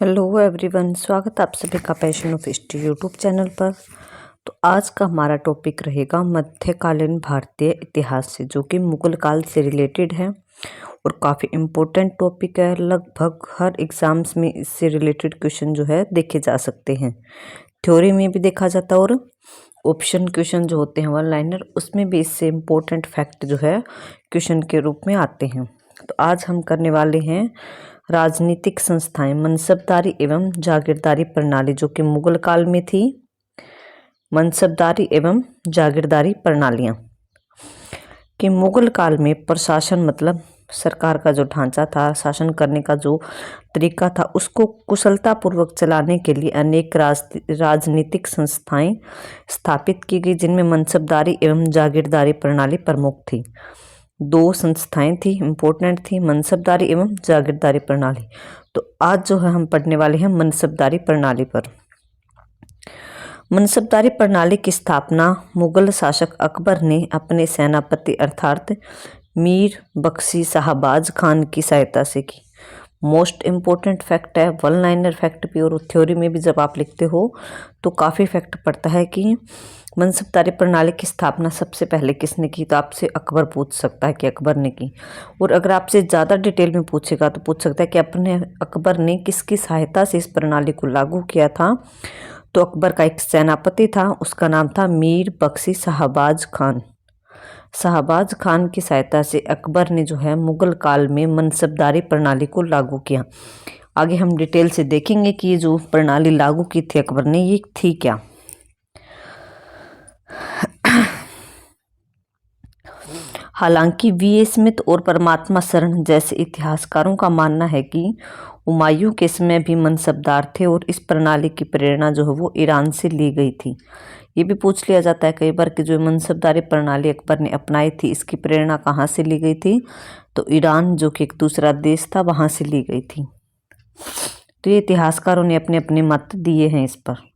Hello everyone, स्वागत है आप सभी का passion of history YouTube channel पर। तो आज का हमारा टॉपिक रहेगा मध्यकालीन भारतीय इतिहास से, जो कि मुगल काल से रिलेटेड है और काफ़ी इम्पोर्टेंट टॉपिक है। लगभग हर एग्जाम्स में इससे रिलेटेड क्वेश्चन जो है देखे जा सकते हैं। थ्योरी में भी देखा जाता है और ऑप्शन क्वेश्चन जो होते हैं वन लाइनर, उसमें भी इससे इम्पोर्टेंट फैक्ट जो है क्वेश्चन के रूप में आते हैं। तो आज हम करने वाले हैं राजनीतिक संस्थाएं, मनसबदारी एवं जागीरदारी प्रणाली, जो कि मुगल काल में थी। मनसबदारी एवं जागीरदारी प्रणालियां कि मुगल काल में प्रशासन मतलब सरकार का जो ढांचा था, शासन करने का जो तरीका था, उसको कुशलतापूर्वक चलाने के लिए अनेक राजनीतिक संस्थाएं स्थापित की गई, जिनमें मनसबदारी एवं जागीरदारी प्रणाली प्रमुख थी। दो संस्थाएं थी, इम्पोर्टेंट थी, मनसबदारी एवं जागीरदारी प्रणाली। तो आज जो है हम पढ़ने वाले हैं मनसबदारी प्रणाली पर। मनसबदारी प्रणाली की स्थापना मुगल शासक अकबर ने अपने सेनापति अर्थात मीर बख्शी शाहबाज खान की सहायता से की। मोस्ट इम्पोर्टेंट फैक्ट है, वन लाइनर फैक्ट भी, और थ्योरी में भी जब आप लिखते हो तो काफ़ी फैक्ट पड़ता है कि मनसबदारी प्रणाली की स्थापना सबसे पहले किसने की। तो आपसे अकबर पूछ सकता है कि अकबर ने की, और अगर आपसे ज़्यादा डिटेल में पूछेगा तो पूछ सकता है कि अपने अकबर ने किसकी सहायता से इस प्रणाली को लागू किया था। तो अकबर का एक सेनापति था, उसका नाम था मीर बख्शी शाहबाज खान। शाहबाज खान की सहायता से अकबर ने जो है मुगल काल में मनसबदारी प्रणाली को लागू किया। आगे हम डिटेल से देखेंगे कि ये जो प्रणाली लागू की थी अकबर ने, ये थी क्या। हालांकि वी स्मिथ और परमात्मा शरण जैसे इतिहासकारों का मानना है कि हुमायूं के समय भी मनसबदार थे और इस प्रणाली की प्रेरणा जो है वो ईरान से ली गई थी। ये भी पूछ लिया जाता है कई बार कि जो मनसबदारी प्रणाली अकबर ने अपनाई थी, इसकी प्रेरणा कहाँ से ली गई थी। तो ईरान, जो कि एक दूसरा देश था, वहाँ से ली गई थी। तो ये इतिहासकारों ने अपने अपने मत दिए हैं इस पर।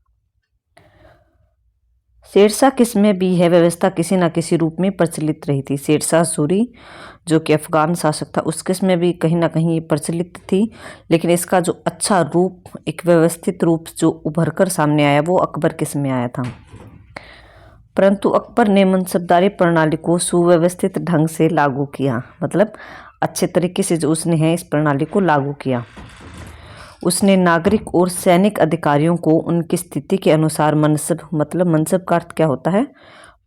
शेरशाह किस में भी यह व्यवस्था किसी न किसी रूप में प्रचलित रही थी। शेरशाह सूरी, जो कि अफगान शासक था, उस किस में भी कहीं ना कहीं ये प्रचलित थी, लेकिन इसका जो अच्छा रूप, एक व्यवस्थित रूप जो उभर कर सामने आया, वो अकबर किस में आया था। परंतु अकबर ने मनसबदारी प्रणाली को सुव्यवस्थित ढंग से लागू किया, मतलब अच्छे तरीके से जो उसने है इस प्रणाली को लागू किया। उसने नागरिक और सैनिक अधिकारियों को उनकी स्थिति के अनुसार मनसब, मतलब मनसब का अर्थ क्या होता है,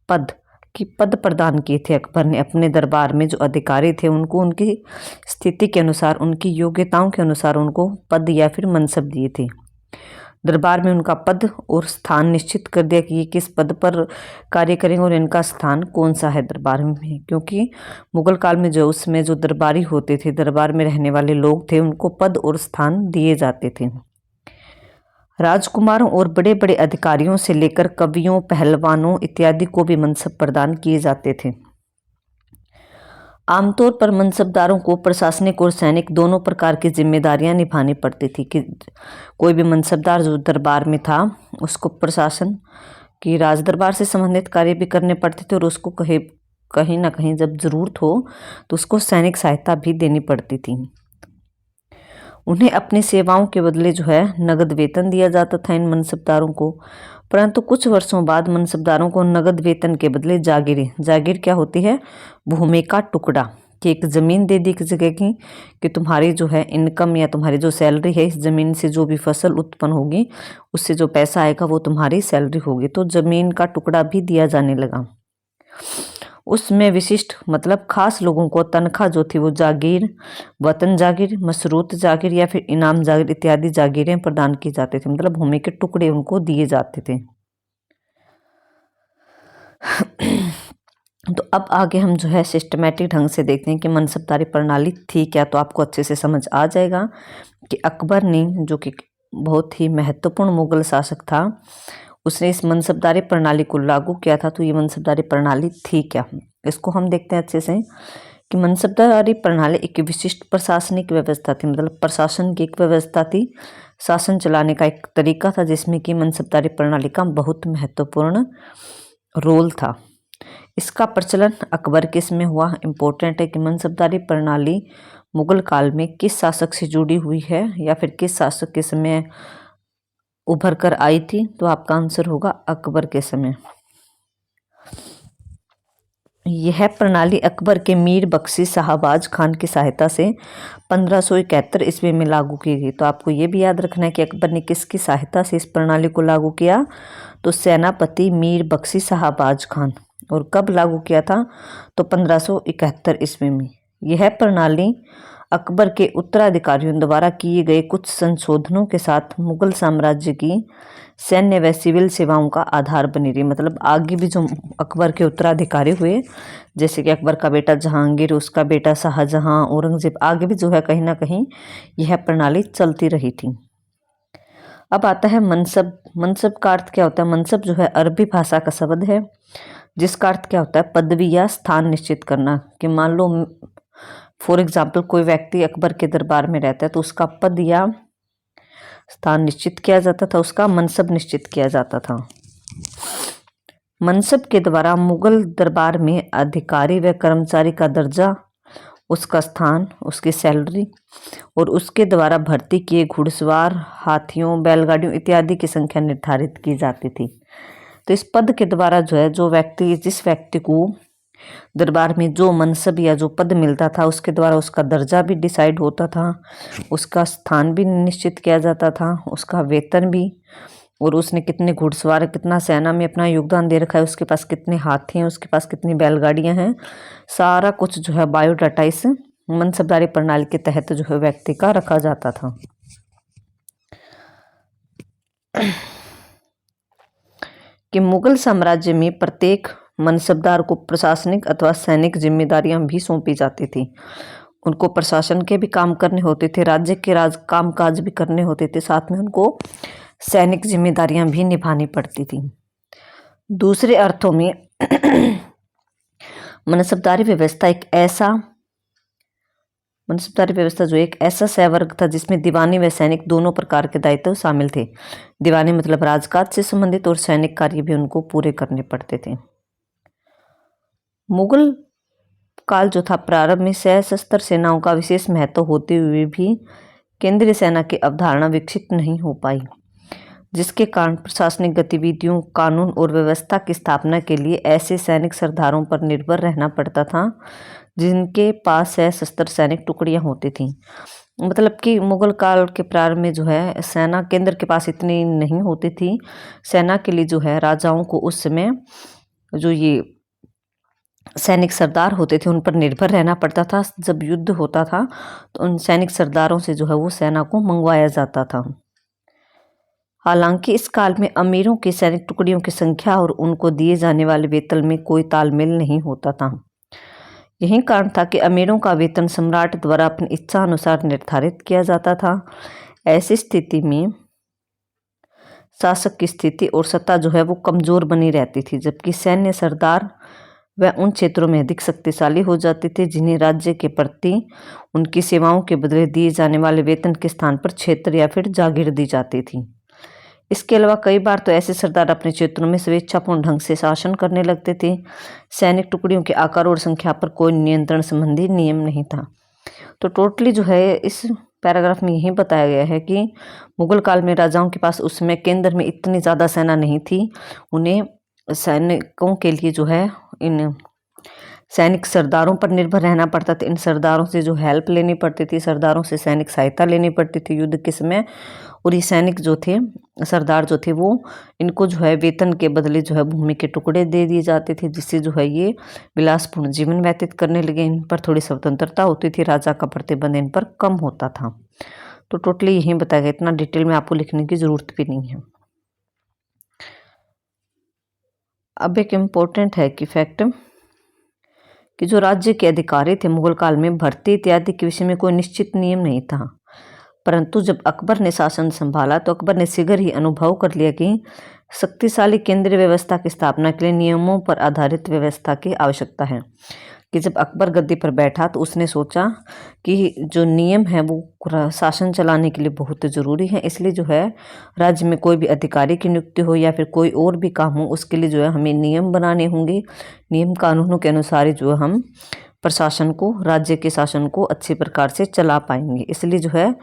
पद, की पद प्रदान किए थे। अकबर ने अपने दरबार में जो अधिकारी थे उनको उनकी स्थिति के अनुसार, उनकी योग्यताओं के अनुसार उनको पद या फिर मनसब दिए थे। दरबार में उनका पद और स्थान निश्चित कर दिया कि ये किस पद पर कार्य करेंगे और इनका स्थान कौन सा है दरबार में, क्योंकि मुगल काल में जो उसमें जो दरबारी होते थे, दरबार में रहने वाले लोग थे, उनको पद और स्थान दिए जाते थे। राजकुमारों और बड़े बड़े अधिकारियों से लेकर कवियों, पहलवानों इत्यादि को भी मनसब प्रदान किए जाते थे। आमतौर पर मनसबदारों को प्रशासनिक और सैनिक दोनों प्रकार की जिम्मेदारियां निभानी पड़ती थी। कि कोई भी मनसबदार जो दरबार में था, उसको प्रशासन की, राज दरबार से संबंधित कार्य भी करने पड़ते थे, और उसको कहीं ना कहीं जब जरूरत हो तो उसको सैनिक सहायता भी देनी पड़ती थी। उन्हें अपनी सेवाओं के बदले जो है नगद वेतन दिया जाता था इन मनसबदारों को। परंतु कुछ वर्षों बाद मनसबदारों को नगद वेतन के बदले जागीर क्या होती है, भूमि का टुकड़ा, कि एक ज़मीन दे दी एक जगह की, कि तुम्हारी जो है इनकम या तुम्हारी जो सैलरी है, इस ज़मीन से जो भी फसल उत्पन्न होगी उससे जो पैसा आएगा वो तुम्हारी सैलरी होगी। तो ज़मीन का टुकड़ा भी दिया जाने लगा। उसमें विशिष्ट, मतलब खास लोगों को तनख्वाह जो थी वो जागीर, वतन जागीर, मशरूत जागीर या फिर इनाम जागीर इत्यादि जागीरें प्रदान की जाती थी, मतलब भूमि के टुकड़े उनको दिए जाते थे। तो अब आगे हम जो है सिस्टमेटिक ढंग से देखते हैं कि मनसबदारी प्रणाली थी क्या। तो आपको अच्छे से समझ आ जाएगा कि अकबर ने, जो कि बहुत ही महत्वपूर्ण मुगल शासक था, उसने इस मनसबदारी प्रणाली को लागू किया था। तो ये मनसबदारी प्रणाली थी क्या, इसको हम देखते हैं अच्छे से। कि मनसबदारी प्रणाली एक विशिष्ट प्रशासनिक व्यवस्था थी, मतलब प्रशासन की एक व्यवस्था थी, शासन चलाने का एक तरीका था, जिसमें कि मनसबदारी प्रणाली का बहुत महत्वपूर्ण रोल था। इसका प्रचलन अकबर के समय हुआ। इम्पोर्टेंट है कि मनसबदारी प्रणाली मुगल काल में किस शासक से जुड़ी हुई है या फिर किस शासक के समय उभर कर आई थी? तो आपका आंसर होगा अकबर के समय। यह प्रणाली अकबर के मीर बख्शी शाहबाज खान की सहायता से 1571 ईस्वी में लागू की गई। तो आपको ये भी याद रखना है कि अकबर ने किसकी सहायता से इस प्रणाली को लागू किया? तो सेनापति मीर बख्शी शाहबाज खान। और कब लागू किया था? तो 1571 ईस्वी में। यह प्रणाली अकबर के उत्तराधिकारियों द्वारा किए गए कुछ संशोधनों के साथ मुगल साम्राज्य की सैन्य व सिविल सेवाओं का आधार बनी रही। मतलब आगे भी जो अकबर के उत्तराधिकारी हुए, जैसे कि अकबर का बेटा जहांगीर, उसका बेटा शाहजहां, औरंगजेब, आगे भी जो है कहीं ना कहीं यह प्रणाली चलती रही थी। अब आता है मनसब। मनसब का अर्थ क्या होता है? मनसब जो है अरबी भाषा का शब्द है जिसका अर्थ क्या होता है? पदवी या स्थान निश्चित करना। कि मान लो फॉर एग्जाम्पल कोई व्यक्ति अकबर के दरबार में रहता है तो उसका पद या स्थान निश्चित किया जाता था, उसका मनसब निश्चित किया जाता था। मनसब के द्वारा मुगल दरबार में अधिकारी व कर्मचारी का दर्जा, उसका स्थान, उसकी सैलरी और उसके द्वारा भर्ती किए घुड़सवार, हाथियों, बैलगाड़ियों इत्यादि की संख्या निर्धारित की जाती थी। तो इस पद के द्वारा जो है जिस व्यक्ति को दरबार में जो मनसब या जो पद मिलता था उसके द्वारा उसका दर्जा भी डिसाइड होता था, उसका स्थान भी निश्चित किया जाता था, उसका वेतन भी, और उसने कितने घुड़सवार, कितना सेना में अपना योगदान दे रखा है, उसके पास कितने हाथी हैं, उसके पास कितनी बैलगाड़ियां हैं, सारा कुछ जो है बायोडाटा इस मनसबदारी प्रणाली के तहत जो है व्यक्ति का रखा जाता था। कि मुगल साम्राज्य में प्रत्येक मनसबदार को प्रशासनिक अथवा सैनिक जिम्मेदारियां भी सौंपी जाती थी। उनको प्रशासन के भी काम करने होते थे, राज्य के कामकाज भी करने होते थे, साथ में उनको सैनिक जिम्मेदारियां भी निभानी पड़ती थी। दूसरे अर्थों में मनसबदारी व्यवस्था जो एक ऐसा सहवर्ग था जिसमें दीवानी व सैनिक दोनों प्रकार के दायित्व शामिल थे। दीवानी मतलब राजकाज से संबंधित और सैनिक कार्य भी उनको पूरे करने पड़ते थे। मुगल काल जो था प्रारंभ में सशस्त्र सेनाओं का विशेष महत्व होते हुए भी केंद्रीय सेना की अवधारणा विकसित नहीं हो पाई, जिसके कारण प्रशासनिक गतिविधियों, कानून और व्यवस्था की स्थापना के लिए ऐसे सैनिक सरदारों पर निर्भर रहना पड़ता था जिनके पास सशस्त्र सैनिक टुकड़ियां होती थी। मतलब कि मुगल काल के प्रारंभ में जो है सेना केंद्र के पास इतनी नहीं होती थी। सेना के लिए जो है राजाओं को उस समय जो ये सैनिक सरदार होते थे उन पर निर्भर रहना पड़ता था। जब युद्ध होता था तो उन सैनिक सरदारों से जो है वो सेना को मंगवाया जाता था। हालांकि इस काल में अमीरों की सैनिक टुकड़ियों की संख्या और उनको दिए जाने वाले वेतन में कोई तालमेल नहीं होता था। यही कारण था कि अमीरों का वेतन सम्राट द्वारा अपनी इच्छा अनुसार निर्धारित किया जाता था। ऐसी स्थिति में शासक की स्थिति और सत्ता जो है वो कमजोर बनी रहती थी, जबकि सैन्य सरदार वह उन क्षेत्रों में अधिक शक्तिशाली हो जाते थे जिन्हें राज्य के प्रति उनकी सेवाओं के बदले दिए जाने वाले वेतन के स्थान पर क्षेत्र या फिर जागीर दी जाती थी। इसके अलावा कई बार तो ऐसे सरदार अपने क्षेत्रों में स्वेच्छापूर्ण ढंग से शासन करने लगते थे। सैनिक टुकड़ियों के आकार और संख्या पर कोई नियंत्रण संबंधी नियम नहीं था। तो टोटली जो है इस पैराग्राफ में यही बताया गया है कि मुगल काल में राजाओं के पास उस समय केंद्र में इतनी ज़्यादा सेना नहीं थी। उन्हें सैनिकों के लिए जो है इन सैनिक सरदारों पर निर्भर रहना पड़ता था। इन सरदारों से जो हेल्प लेनी पड़ती थी, सरदारों से सैनिक सहायता लेनी पड़ती थी युद्ध के समय। और ये सैनिक जो थे, सरदार जो थे, वो इनको जो है वेतन के बदले जो है भूमि के टुकड़े दे दिए जाते थे, जिससे जो है ये विलासपूर्ण जीवन व्यतीत करने लगे। इन पर थोड़ी स्वतंत्रता होती थी, राजा का प्रतिबंध इन पर कम होता था। तो टोटली यही बताया गया, इतना डिटेल में आपको लिखने की जरूरत भी नहीं है। अब एक इम्पोर्टेंट है कि फैक्ट कि जो राज्य के अधिकारी थे मुगल काल में भर्ती इत्यादि के विषय में कोई निश्चित नियम नहीं था, परंतु जब अकबर ने शासन संभाला तो अकबर ने शीघ्र ही अनुभव कर लिया कि शक्तिशाली केंद्रीय व्यवस्था की स्थापना के लिए नियमों पर आधारित व्यवस्था की आवश्यकता है। कि जब अकबर गद्दी पर बैठा तो उसने सोचा कि जो नियम है वो शासन चलाने के लिए बहुत ज़रूरी है, इसलिए जो है राज्य में कोई भी अधिकारी की नियुक्ति हो या फिर कोई और भी काम हो उसके लिए जो है हमें नियम बनाने होंगे। नियम कानूनों के अनुसार ही जो है हम प्रशासन को, राज्य के शासन को अच्छी प्रकार से चला पाएंगे। इसलिए जो है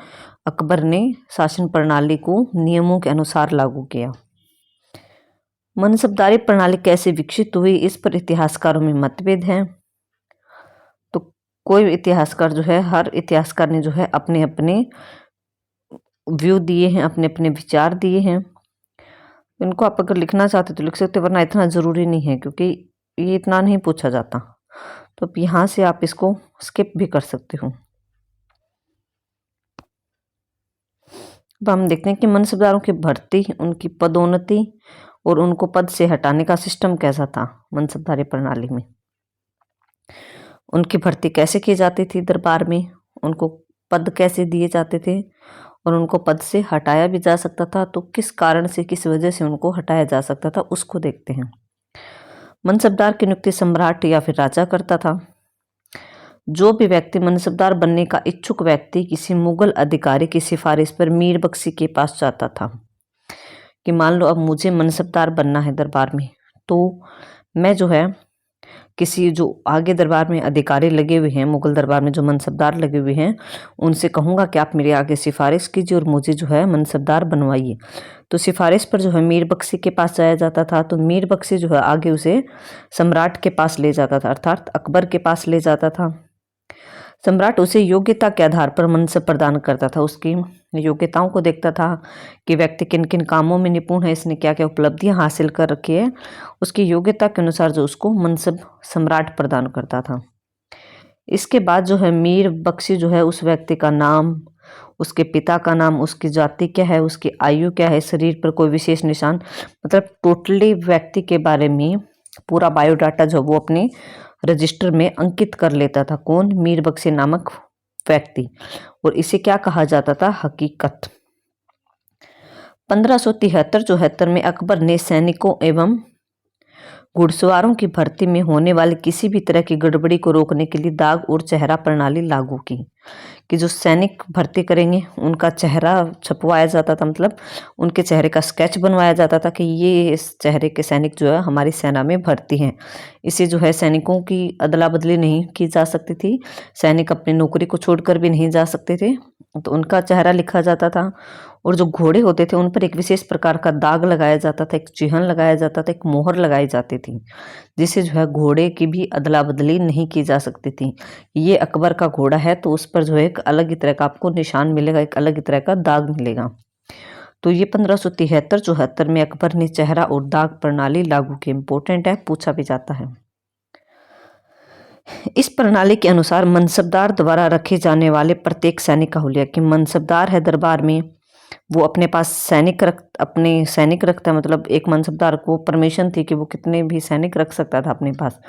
अकबर ने शासन प्रणाली को नियमों के अनुसार लागू किया। मनसबदारी प्रणाली कैसे विकसित हुई, इस पर इतिहासकारों में मतभेद हैं। तो कोई इतिहासकार जो है, हर इतिहासकार ने जो है अपने अपने व्यू दिए हैं, अपने अपने विचार दिए हैं। इनको आप अगर लिखना चाहते तो लिख सकते, वरना इतना ज़रूरी नहीं है, क्योंकि ये इतना नहीं पूछा जाता। तो अब यहाँ से आप इसको स्किप भी कर सकते हो। अब हम देखते हैं कि मनसबदारों की भर्ती, उनकी पदोन्नति और उनको पद से हटाने का सिस्टम कैसा था मनसबदारी प्रणाली में। उनकी भर्ती कैसे की जाती थी दरबार में, उनको पद कैसे दिए जाते थे, और उनको पद से हटाया भी जा सकता था। तो किस कारण से, किस वजह से उनको हटाया जा सकता था, उसको देखते हैं। मनसबदार की नियुक्ति सम्राट या फिर राजा करता था। जो भी व्यक्ति मनसबदार बनने का इच्छुक व्यक्ति किसी मुगल अधिकारी की सिफारिश पर मीर बख्शी के पास जाता था कि मान लो अब मुझे मनसबदार बनना है दरबार में, तो मैं जो है किसी जो आगे दरबार में अधिकारी लगे हुए हैं, मुगल दरबार में जो मनसबदार लगे हुए हैं, उनसे कहूँगा कि आप मेरे आगे सिफारिश कीजिए और मुझे जो है मनसबदार बनवाइए। तो सिफारिश पर जो है मीर बख्शी के पास जाया जाता था। तो मीर बख्शी जो है आगे उसे सम्राट के पास ले जाता था, अर्थात अकबर के पास ले जाता था। सम्राट उसे योग्यता के आधार पर मनसब प्रदान करता था। उसकी योग्यताओं को देखता था कि व्यक्ति किन किन कामों में निपुण है, इसने क्या क्या उपलब्धियां हासिल कर रखी है, उसकी योग्यता के अनुसार जो उसको मनसब सम्राट प्रदान करता था। इसके बाद जो है मीर बख्शी जो है उस व्यक्ति का नाम, उसके पिता का नाम, उसकी जाति क्या है, उसकी आयु क्या है, शरीर पर कोई विशेष निशान, मतलब टोटली व्यक्ति के बारे में पूरा बायोडाटा जो वो अपने रजिस्टर में अंकित कर लेता था। कौन? मीर बख्शी नामक व्यक्ति। और इसे क्या कहा जाता था? हकीकत। 1573-74 में अकबर ने सैनिकों एवं घुड़सवारों की भर्ती में होने वाली किसी भी तरह की गड़बड़ी को रोकने के लिए दाग और चेहरा प्रणाली लागू की, कि जो सैनिक भर्ती करेंगे उनका चेहरा छपवाया जाता था, मतलब उनके चेहरे का स्केच बनवाया जाता था कि ये इस चेहरे के सैनिक जो है हमारी सेना में भर्ती हैं। इससे जो है सैनिकों की अदला बदली नहीं की जा सकती थी, सैनिक अपनी नौकरी को छोड़कर भी नहीं जा सकते थे, तो उनका चेहरा लिखा जाता था। और जो घोड़े होते थे उन पर एक विशेष प्रकार का दाग लगाया जाता था, एक चिन्ह लगाया जाता था, एक मोहर लगाई जाती थी, जिससे जो है घोड़े की भी अदला बदली नहीं की जा सकती थी। ये अकबर का घोड़ा है तो उस पर जो है एक अलग ही तरह का आपको निशान मिलेगा, एक अलग ही तरह का दाग मिलेगा। तो ये 1573-74 में अकबर ने चेहरा और दाग प्रणाली लागू की। इंपॉर्टेंट है, पूछा भी जाता है। इस प्रणाली के अनुसार मनसबदार द्वारा रखे जाने वाले प्रत्येक सैनिक का हुलिया, कि मनसबदार है दरबार में, वो अपने पास अपने सैनिक रखता है, मतलब एक मनसबदार को परमिशन थी कि वो कितने भी सैनिक रख सकता था अपने पास।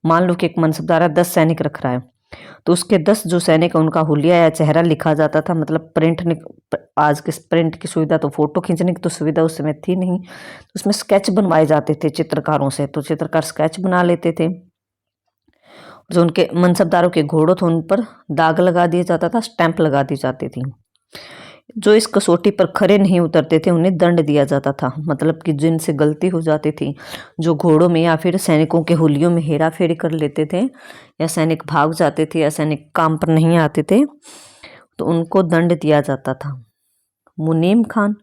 मान लो कि एक मनसबदार है 10 सैनिक रख रहा है, तो उसके 10 जो सैनिक है उनका हुलिया या चेहरा लिखा जाता था। मतलब आज के प्रिंट की सुविधा, तो फोटो खींचने की तो सुविधा उस समय थी नहीं, तो उसमें स्केच बनवाए जाते थे चित्रकारों से, तो चित्रकार स्केच बना लेते थे। जो उनके मनसबदारों के घोड़ों थे उन पर दाग लगा दिया जाता था, स्टैंप लगा दी जाती थी। जो इस कसौटी पर खरे नहीं उतरते थे उन्हें दंड दिया जाता था, मतलब कि जिनसे गलती हो जाती थी, जो घोड़ों में या फिर सैनिकों के हुलियों में हेरा फेरी कर लेते थे, या सैनिक भाग जाते थे, या सैनिक काम पर नहीं आते थे, तो उनको दंड दिया जाता था। मुनीम खान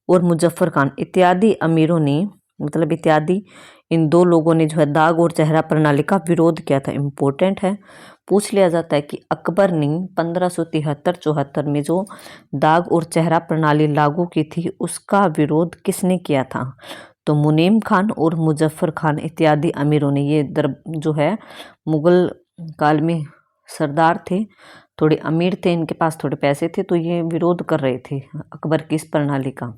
और मुजफ्फर खान इत्यादि अमीरों ने, मतलब इत्यादि इन दो लोगों ने जो है दाग और चेहरा प्रणाली का विरोध किया था। इम्पोर्टेंट है, पूछ लिया जाता है कि अकबर ने 1573-74 में जो दाग और चेहरा प्रणाली लागू की थी उसका विरोध किसने किया था? तो मुनीम खान और मुजफ्फर खान इत्यादि अमीरों ने। ये जो है मुगल काल में सरदार थे, थोड़े अमीर थे, इनके पास थोड़े पैसे थे, तो ये विरोध कर रहे थे अकबर की इस प्रणाली का।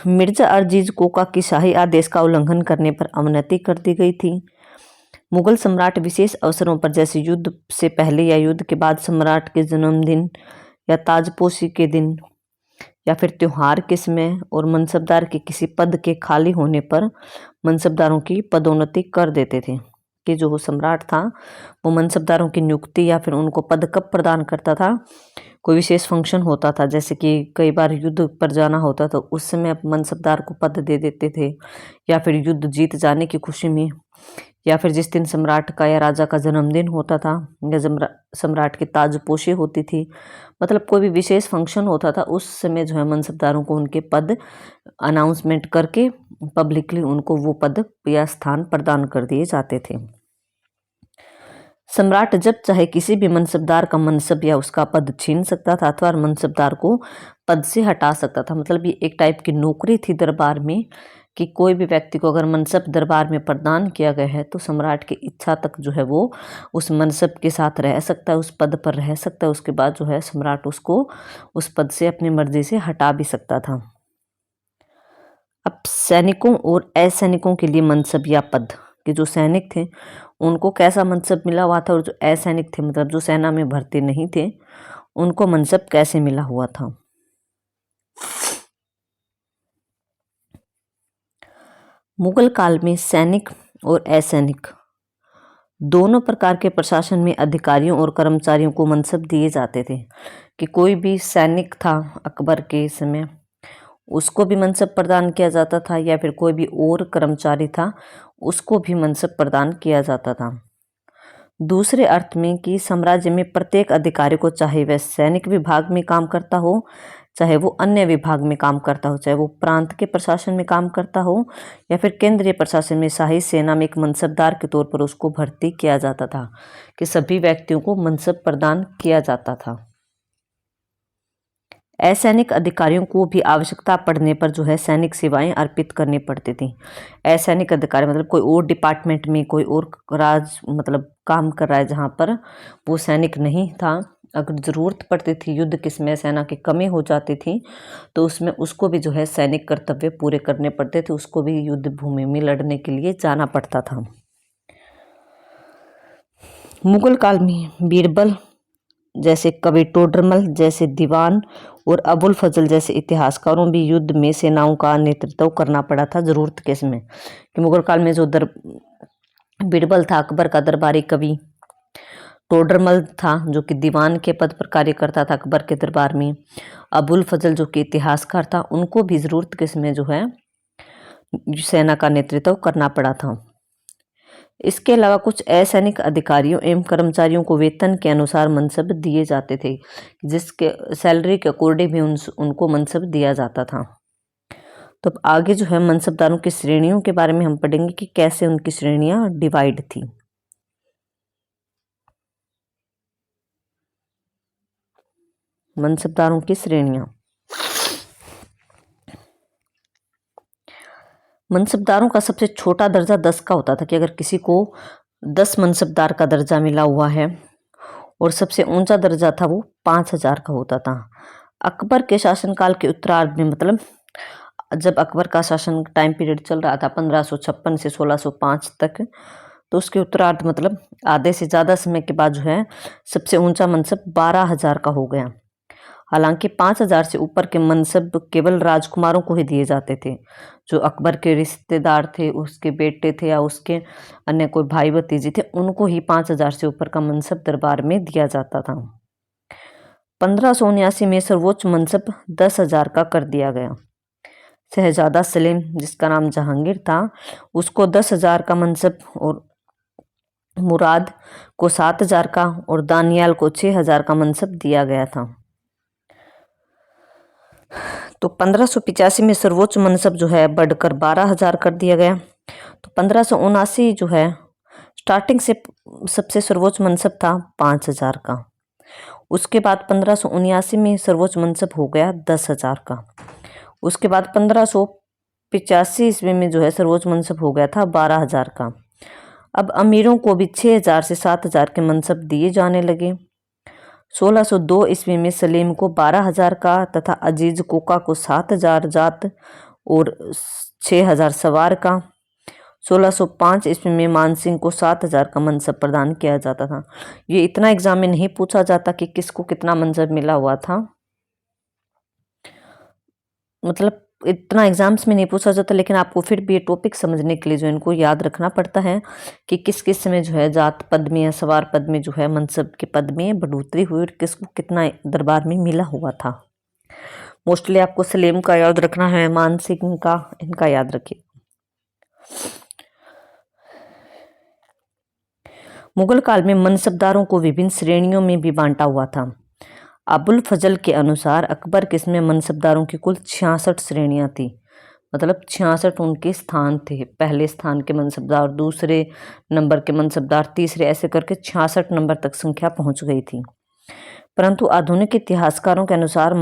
मिर्जा अजीज कोका की शाही आदेश का उल्लंघन करने पर अवनति कर दी गई थी। मुगल सम्राट विशेष अवसरों पर, जैसे युद्ध से पहले या युद्ध के बाद, सम्राट के जन्मदिन या ताजपोशी के दिन, या फिर त्योहार के समय, और मनसबदार के किसी पद के खाली होने पर मनसबदारों की पदोन्नति कर देते थे। कि जो सम्राट था वो मनसबदारों की नियुक्ति या फिर उनको पद कब प्रदान करता था? कोई विशेष फंक्शन होता था, जैसे कि कई बार युद्ध पर जाना होता तो उस समय मनसबदार को पद दे देते थे, या फिर युद्ध जीत जाने की खुशी में, या फिर जिस दिन सम्राट का या राजा का जन्मदिन होता था, या सम्राट की ताजपोशी होती थी, मतलब कोई भी विशेष फंक्शन होता था, उस समय जो है मनसबदारों को उनके पद अनाउंसमेंट करके पब्लिकली उनको वो पद या स्थान प्रदान कर दिए जाते थे। सम्राट जब चाहे किसी भी मनसबदार का मनसब या उसका पद छीन सकता था अथवा मनसबदार को पद से हटा सकता था। मतलब ये एक टाइप की नौकरी थी दरबार में कि कोई भी व्यक्ति को अगर मनसब दरबार में प्रदान किया गया है तो सम्राट की इच्छा तक जो है वो उस मनसब के साथ रह सकता है, उस पद पर रह सकता है। उसके बाद जो है सम्राट उसको उस पद से अपनी मर्जी से हटा भी सकता था। अब सैनिकों और असैनिकों के लिए मनसब या पद के जो सैनिक थे उनको कैसा मनसब मिला हुआ था, और जो असैनिक थे मतलब जो सेना में भर्ती नहीं थे उनको मनसब कैसे मिला हुआ था। मुगल काल में सैनिक और असैनिक दोनों प्रकार के प्रशासन में अधिकारियों और कर्मचारियों को मनसब दिए जाते थे। कि कोई भी सैनिक था अकबर के समय उसको भी मनसब प्रदान किया जाता था, या फिर कोई भी और कर्मचारी था उसको भी मनसब प्रदान किया जाता था। दूसरे अर्थ में कि साम्राज्य में प्रत्येक अधिकारी को, चाहे वह सैनिक विभाग में काम करता हो, चाहे वो अन्य विभाग में काम करता हो, चाहे वो प्रांत के प्रशासन में काम करता हो या फिर केंद्रीय प्रशासन में, शाही सेना में एक मनसबदार के तौर पर उसको भर्ती किया जाता था। कि सभी व्यक्तियों को मनसब प्रदान किया जाता था। असैनिक अधिकारियों को भी आवश्यकता पड़ने पर जो है सैनिक सेवाएं अर्पित करनी पड़ती थी। असैनिक अधिकारी मतलब कोई और डिपार्टमेंट में कोई और राज मतलब काम कर रहा है जहाँ पर वो सैनिक नहीं था, अगर ज़रूरत पड़ती थी युद्ध के समय सेना की कमी हो जाती थी तो उसमें उसको भी जो है सैनिक कर्तव्य पूरे करने पड़ते थे, उसको भी युद्ध भूमि में लड़ने के लिए जाना पड़ता था। मुगल काल में बीरबल जैसे कवि, टोडरमल जैसे दीवान और अबुल फजल जैसे इतिहासकारों भी युद्ध में सेनाओं का नेतृत्व करना पड़ा था ज़रूरत के समय। कि मुगल काल में जो बीरबल था अकबर का दरबारी कवि, टोडरमल था जो कि दीवान के पद पर कार्य करता था अकबर के दरबार में, अबुल फजल जो कि इतिहासकार था, उनको भी ज़रूरत के समय जो है सेना का नेतृत्व करना पड़ा था। इसके अलावा कुछ असैनिक अधिकारियों एवं कर्मचारियों को वेतन के अनुसार मनसब दिए जाते थे, जिसके सैलरी के अकॉर्डिंग भी उनको मनसब दिया जाता था। तो अब आगे जो है मनसबदारों की श्रेणियों के बारे में हम पढ़ेंगे कि कैसे उनकी श्रेणियां डिवाइड थी। मनसबदारों की श्रेणियां। मनसबदारों का सबसे छोटा दर्जा 10 का होता था कि अगर किसी को 10 मनसबदार का दर्जा मिला हुआ है, और सबसे ऊंचा दर्जा था वो 5000 का होता था। अकबर के शासनकाल के उत्तरार्ध में मतलब जब अकबर का शासन टाइम पीरियड चल रहा था 1556 से 1605 तक, तो उसके उत्तरार्ध मतलब आधे से ज़्यादा समय के बाद जो है सबसे ऊंचा मनसब 12000 का हो गया। हालांकि 5000 से ऊपर के मनसब केवल राजकुमारों को ही दिए जाते थे, जो अकबर के रिश्तेदार थे, उसके बेटे थे या उसके अन्य कोई भाई भतीजे थे, उनको ही 5000 से ऊपर का मनसब दरबार में दिया जाता था। 1579 में सर्वोच्च मनसब 10,000 का कर दिया गया। शहजादा सलीम जिसका नाम जहांगीर था उसको 10,000 का मनसब, और मुराद को 7,000 का और दानियाल को 6,000 का मनसब दिया गया था। तो 1585 में सर्वोच्च मनसब जो है बढ़कर 12,000 कर दिया गया। तो 1579 जो है स्टार्टिंग से सबसे सर्वोच्च मनसब था 5,000 का। उसके बाद 1579 में सर्वोच्च मनसब हो गया 10,000 का। उसके बाद 1585 ईस्वी में जो है सर्वोच्च मनसब हो गया था 12,000 का। अब अमीरों को भी 6,000 से 7,000 के मनसब दिए जाने लगे। 1602 ईस्वी में सलीम को 12,000 का तथा अजीज कोका को 7,000 जात और 6,000 सवार का। 1605 ईस्वी में मानसिंह को 7,000 का मनसब प्रदान किया जाता था। ये इतना एग्जाम में नहीं पूछा जाता कि किसको कितना मनसब मिला हुआ था, मतलब इतना एग्जाम्स में नहीं पूछा जाता, लेकिन आपको फिर भी ये टॉपिक समझने के लिए जो इनको याद रखना पड़ता है कि किस किस समय जो है जात पद में या सवार पद में जो है मनसब के पद में बढ़ोतरी हुई और किसको कितना दरबार में मिला हुआ था। मोस्टली आपको सलीम का याद रखना है, मान सिंह का, इनका याद रखिए। मुगल काल में मनसबदारों को विभिन्न श्रेणियों में भी बांटा हुआ था। अबुल फजल के अनुसार अकबर के इसमें मनसबदारों की कुल 66 श्रेणियां थी, मतलब 66 उनके स्थान थे। पहले स्थान के मनसबदार, दूसरे नंबर के मनसबदार, तीसरे, ऐसे करके 66 नंबर तक संख्या पहुंच गई थी। परंतु आधुनिक इतिहासकारों के अनुसार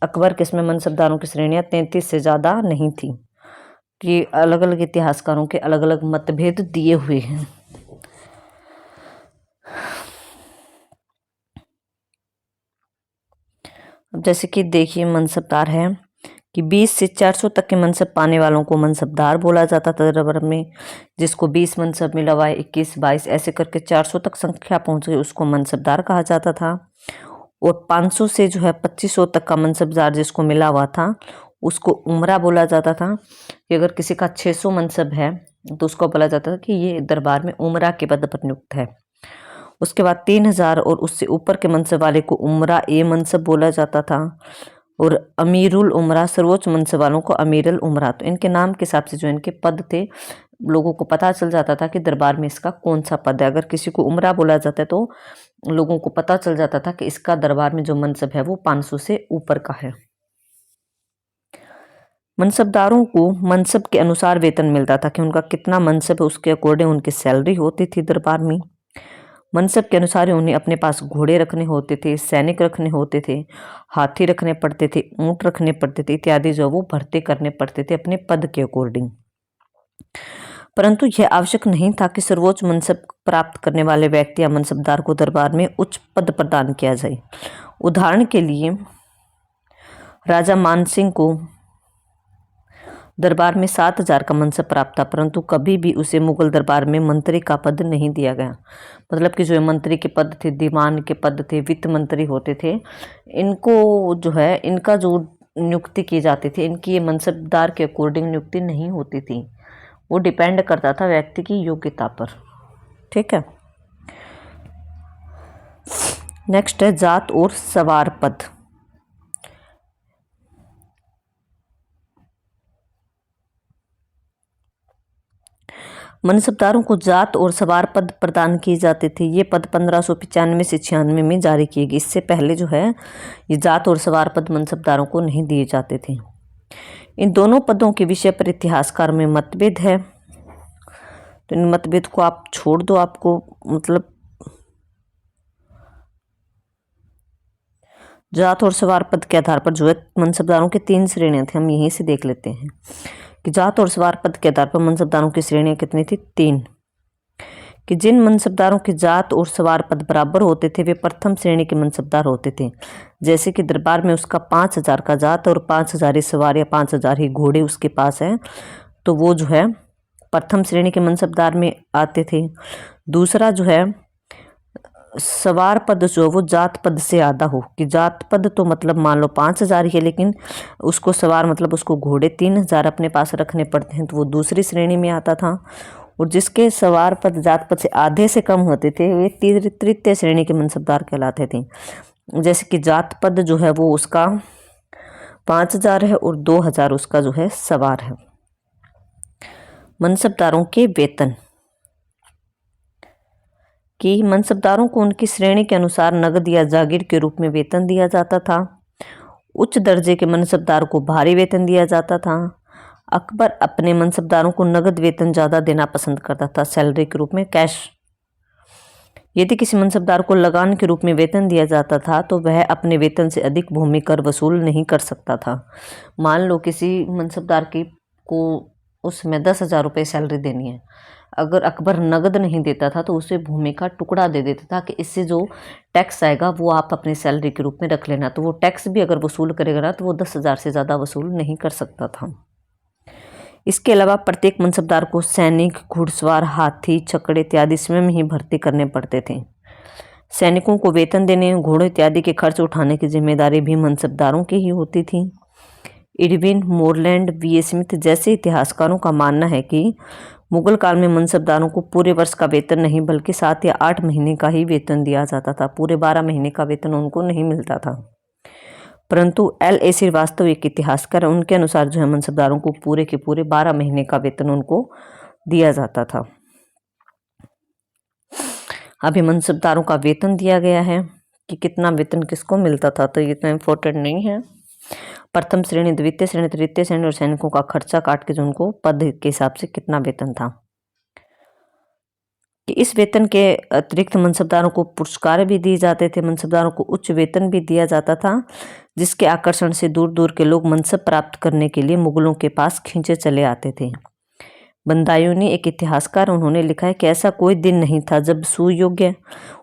अकबर के इसमें मनसबदारों की श्रेणियां 33 से ज़्यादा नहीं थी। ये अलग अलग इतिहासकारों के अलग अलग मतभेद दिए हुए हैं। अब जैसे कि देखिए, मनसबदार है कि 20 से 400 तक के मनसब पाने वालों को मनसबदार बोला जाता था दरबार में। जिसको 20 मनसब मिला हुआ है, 21, 22 ऐसे करके 400 तक संख्या पहुंच गई, उसको मनसबदार कहा जाता था। और 500 से जो है 2500 तक का मनसबदार जिसको मिला हुआ था, उसको उमरा बोला जाता था। कि अगर किसी का 600 मनसब है तो उसको बोला जाता था कि ये दरबार में उमरा के पद पर नियुक्त है। उसके बाद 3000 और उससे ऊपर के मनसब वाले को उमरा ए मनसब बोला जाता था। और अमीरुल उमरा, सर्वोच्च मनसब वालों को अमीरुल उमरा। तो इनके नाम के हिसाब से जो इनके पद थे, लोगों को पता चल जाता था कि दरबार में इसका कौन सा पद है। अगर किसी को उमरा बोला जाता है तो लोगों को पता चल जाता था कि इसका दरबार में जो मनसब है वो 500 से ऊपर का है। मनसबदारों को मनसब के अनुसार वेतन मिलता था कि उनका कितना मनसब है, उसके अकॉर्डिंग उनकी सैलरी होती थी दरबार में। मनसब के अनुसार उन्हें अपने पास घोड़े रखने होते थे, सैनिक रखने होते थे, हाथी रखने पड़ते थे, ऊंट रखने पड़ते थे इत्यादि, जो वो भर्ती करने पड़ते थे अपने पद के अकॉर्डिंग। परंतु यह आवश्यक नहीं था कि सर्वोच्च मनसब प्राप्त करने वाले व्यक्ति या मनसबदार को दरबार में उच्च पद प्रदान किया जाए। उदाहरण के लिए राजा मानसिंह को दरबार में 7000 का मनसब प्राप्त था, परंतु कभी भी उसे मुगल दरबार में मंत्री का पद नहीं दिया गया। मतलब कि जो मंत्री के पद थे, दीवान के पद थे, वित्त मंत्री होते थे, इनको जो है इनका जो नियुक्ति की जाती थी, इनकी ये मनसबदार के अकॉर्डिंग नियुक्ति नहीं होती थी। वो डिपेंड करता था व्यक्ति की योग्यता पर। ठीक है। नेक्स्ट है जात और सवार पद। मनसबदारों को जात और सवार पद प्रदान किए जाते थे। ये पद 1595 से 96 में जारी किए गए। इससे पहले जो है ये जात और सवार पद मनसबदारों को नहीं दिए जाते थे। इन दोनों पदों के विषय पर इतिहासकार में मतभेद है, तो इन मतभेद को आप छोड़ दो। आपको मतलब जात और सवार पद के आधार पर जो है मनसबदारों की 3 श्रेणियां थी। हम यहीं से देख लेते हैं कि जात और सवार पद के आधार पर मनसबदारों की श्रेणियां कितनी थी? 3। कि जिन मनसबदारों की जात और सवार पद बराबर होते थे वे प्रथम श्रेणी के मनसबदार होते थे। जैसे कि दरबार में उसका 5000 का जात और 5000 ही सवार या 5000 ही घोड़े उसके पास है, तो वो जो है प्रथम श्रेणी के मनसबदार में आते थे। दूसरा जो है सवार पद जो वो जात पद से आधा हो, कि जात पद तो मतलब मान लो 5000 ही है, लेकिन उसको सवार मतलब उसको घोड़े 3000 अपने पास रखने पड़ते हैं, तो वो दूसरी श्रेणी में आता था। और जिसके सवार पद जात पद से आधे से कम होते थे वे तृतीय श्रेणी के मनसबदार कहलाते थे। जैसे कि जात पद जो है वो उसका 5000 है और 2000 उसका जो है सवार है। मनसबदारों के वेतन, कि मनसबदारों को उनकी श्रेणी के अनुसार नगद या जागीर के रूप में वेतन दिया जाता था। उच्च दर्जे के मनसबदार को भारी वेतन दिया जाता था। अकबर अपने मनसबदारों को नगद वेतन ज़्यादा देना पसंद करता था, सैलरी के रूप में, कैश। यदि किसी मनसबदार को लगान के रूप में वेतन दिया जाता था तो वह अपने वेतन से अधिक भूमि कर वसूल नहीं कर सकता था। मान लो किसी मनसबदार की को उसमें 10,000 रुपये सैलरी देनी है, अगर अकबर नगद नहीं देता था तो उसे भूमि का टुकड़ा दे देता था कि इससे जो टैक्स आएगा वो आप अपनी सैलरी के रूप में रख लेना। तो वो टैक्स भी अगर वसूल करेगा ना तो वो 10,000 से ज़्यादा वसूल नहीं कर सकता था। इसके अलावा प्रत्येक मनसबदार को सैनिक, घुड़सवार, हाथी, छकड़े इत्यादि स्वयं ही भर्ती करने पड़ते थे। सैनिकों को वेतन देने, घोड़ों इत्यादि के खर्च उठाने की जिम्मेदारी भी मनसबदारों की ही होती थी। Irvine, Moreland, V A Smith जैसे इतिहासकारों का मानना है कि मुगल काल में मनसबदारों को पूरे वर्ष का वेतन नहीं बल्कि 7 या 8 महीने का ही वेतन दिया जाता था। पूरे 12 महीने का वेतन उनको नहीं मिलता था। परंतु L.A. श्रीवास्तव एक इतिहासकार, उनके अनुसार जो है मनसबदारों को पूरे के पूरे 12 महीने का वेतन उनको दिया जाता था। अभी मनसबदारों का वेतन दिया गया है कि कितना वेतन किसको मिलता था, तो ये इतना इम्पोर्टेंट नहीं है। प्रथम श्रेणी, द्वितीय श्रेणी, तृतीय श्रेणी और सैनिकों का खर्चा काट के जो उनको पद के हिसाब से कितना वेतन था। कि इस वेतन के अतिरिक्त मनसबदारों को पुरस्कार भी दिए जाते थे, मनसबदारों को उच्च वेतन भी दिया जाता था, जिसके आकर्षण से दूर दूर के लोग मनसब प्राप्त करने के लिए मुगलों के पास खींचे चले आते थे। बंदायूनी एक इतिहासकार, उन्होंने लिखा है कि ऐसा कोई दिन नहीं था जब सुयोग्य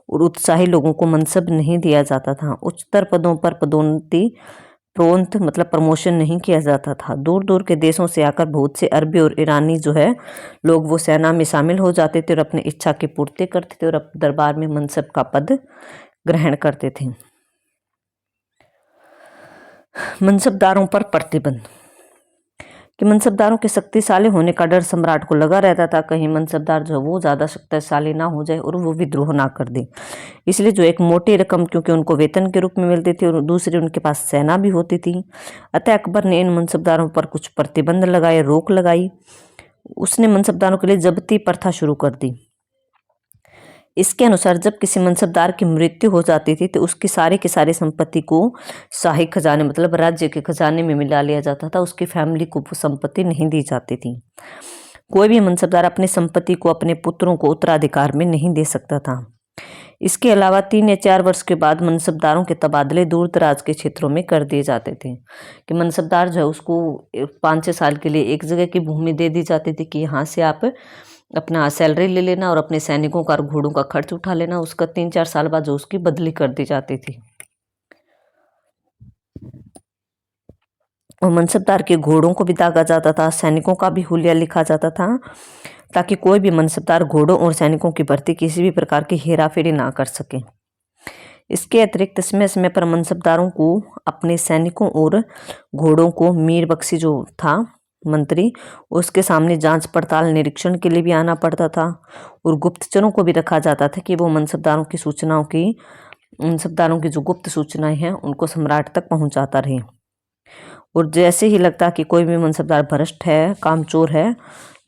और उत्साही लोगों को मनसब नहीं दिया जाता था। उच्चतर पदों पर प्रोन्नति मतलब प्रमोशन नहीं किया जाता था। दूर दूर के देशों से आकर बहुत से अरबी और ईरानी जो है लोग वो सेना में शामिल हो जाते थे और अपनी इच्छा की पूर्ति करते थे और अपने दरबार में मनसब का पद ग्रहण करते थे। मनसबदारों पर प्रतिबंध, कि मनसबदारों के शक्तिशाली होने का डर सम्राट को लगा रहता था, कहीं मनसबदार जो वो ज़्यादा शक्तिशाली ना हो जाए और वो विद्रोह ना कर दे। इसलिए जो एक मोटी रकम क्योंकि उनको वेतन के रूप में मिलती थी और दूसरी उनके पास सेना भी होती थी, अतः अकबर ने इन मनसबदारों पर कुछ प्रतिबंध लगाए, रोक लगाई। उसने मनसबदारों के लिए जब्ती प्रथा शुरू कर दी। इसके अनुसार जब किसी मनसबदार की मृत्यु हो जाती थी तो उसकी सारी की सारी संपत्ति को शाही खजाने मतलब राज्य के खजाने में मिला लिया जाता था, उसकी फैमिली को वो संपत्ति नहीं दी जाती थी। कोई भी मनसबदार अपनी संपत्ति को अपने पुत्रों को उत्तराधिकार में नहीं दे सकता था। इसके अलावा 3 या 4 वर्ष के बाद मनसबदारों के तबादले दूर दराज के क्षेत्रों में कर दिए जाते थे, कि मनसबदार जो है उसको 5-6 साल के लिए एक जगह की भूमि दे दी जाती थी कि यहाँ से आप अपना सैलरी ले लेना और अपने सैनिकों का और घोड़ों का खर्च उठा लेना। उसका 3-4 साल बाद जो उसकी बदली कर दी जाती थी। और मनसबदार के घोड़ों को भी दागा जाता था, सैनिकों का भी हुलिया लिखा जाता था, ताकि कोई भी मनसबदार घोड़ों और सैनिकों की भर्ती किसी भी प्रकार की हेराफेरी ना कर सके। इसके अतिरिक्त समय समय पर मनसबदारों को अपने सैनिकों और घोड़ों को मीर बख्शी जो था मंत्री, उसके सामने जांच पड़ताल निरीक्षण के लिए भी आना पड़ता था। और गुप्तचरों को भी रखा जाता था कि वो मनसबदारों की जो गुप्त सूचनाएं हैं उनको सम्राट तक पहुंचाता रहे। और जैसे ही लगता कि कोई भी मनसबदार भ्रष्ट है, कामचोर है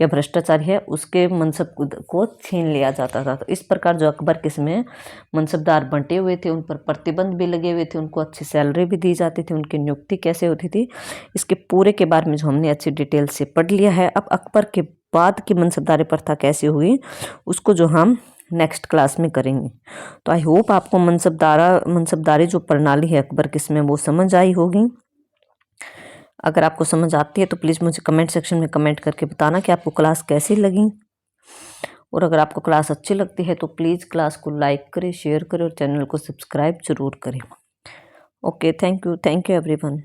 या भ्रष्टाचारी है, उसके मनसब को छीन लिया जाता था। तो इस प्रकार जो अकबर के समय मनसबदार बंटे हुए थे, उन पर प्रतिबंध भी लगे हुए थे, उनको अच्छी सैलरी भी दी जाती थी, उनकी नियुक्ति कैसे होती थी, इसके पूरे के बारे में जो हमने अच्छी डिटेल से पढ़ लिया है। अब अकबर के बाद की मनसबदारी प्रथा कैसे हुई उसको जो हम नेक्स्ट क्लास में करेंगे। तो आई होप आपको मनसबदारी जो प्रणाली है अकबर के समय वो समझ आई होगी। अगर आपको समझ आती है तो प्लीज़ मुझे कमेंट सेक्शन में कमेंट करके बताना कि आपको क्लास कैसी लगी। और अगर आपको क्लास अच्छी लगती है तो प्लीज़ क्लास को लाइक करें, शेयर करें और चैनल को सब्सक्राइब जरूर करें। Okay, thank you everyone.